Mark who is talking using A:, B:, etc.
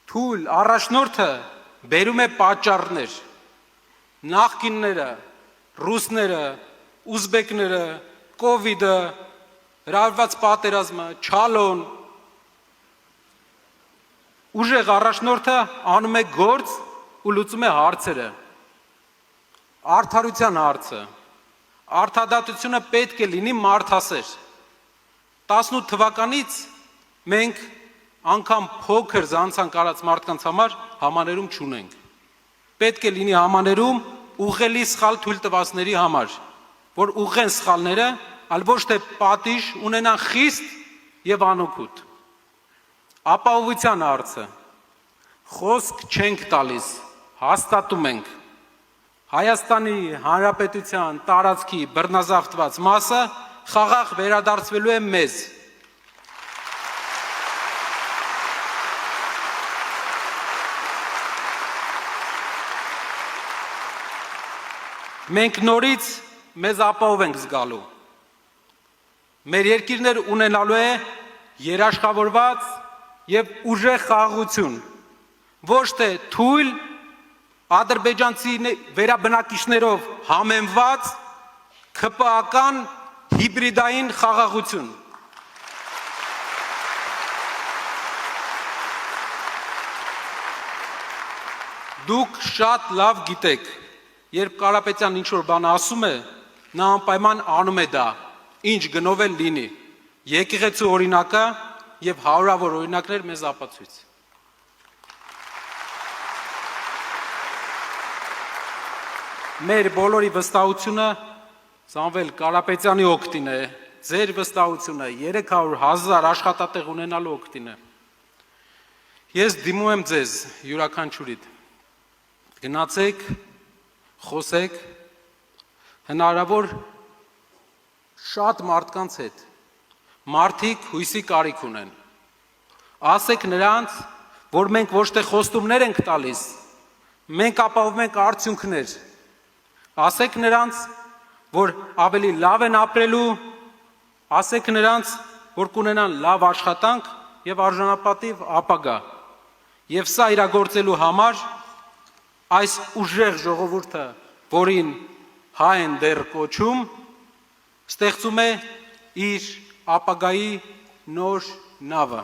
A: Թույլ առաջնորդը բերում է պատճառներ, նախկինները, ռուսները, ուզբեկները, կովիդը, հրավիրված պատերազմը, չալոն, ուժեղ առաջնորդը անում է գործ ու լուծում է հարցերը, արդարության հարցը, արդարադատությունը պետք է լինի մարդասեր, 18 թվականից մենք անգամ փոքր զանցանք արած մարդկանց համար համաներում չունենք, պետք է լինի համաներում ուղղելի սխալ թույլ տվածների համար, որ ուղղեն սխալները, այլ ոչ թե պատիժ ունենան խիստ և անօգուտ, ապահովության հարցը, խոսք չենք տալիս, հաստատում ենք, Հայաստանի Հանրապետության տարածքի բռնազավթված մասը խաղաղ վերադարձվելու է մեզ, մենք նորից մեզ ապահով ենք զգալու, մեր երկիրներ ունենալու է երաշխավորված և ուժեղ խաղաղություն, ոչ թե թույլ ադրբեջանցի վերաբնակիչներով համեմված ՔՊԱ-կան հիբրիդային խաղաղություն։ Դուք շատ լավ գիտեք, երբ Կարապետյանն ինչ-որ բան ասում է, նա անպայման անում է դա, ինչ գնով էլ լինի, եկեղեցու օրինակը և հարյուրավոր օրինակներ մեզ ապացույց։ Մեր բոլորի վստահությունը Սամվել Կարապետյանի օգտին է, ձեր վստահությունը 300,000 աշխատատեղ ունենալու օգտին է։ Ես դիմում եմ ձեզ յուրաքանչյուրիդ, գնացեք, խոսեք, հնարավոր շատ մարդկանց հետ, մարդիկ հույսի կարիք ունեն, ասեք նրանց, որ մենք ոչ թե խոստումներ ենք տալիս, մենք ապահովում ենք արդյունքներ, ասեք նրանց, որ ավելի լավ են ապրելու, ասեք նրանց, որ կունենան լավ աշխատանք և արժանապատիվ ապագա, և սա իրագործելու համար այս ուժեղ ժողովուրդը, որին հայ են դեռ կոչում, ստեղծում է իր ապագայի նոր նավը։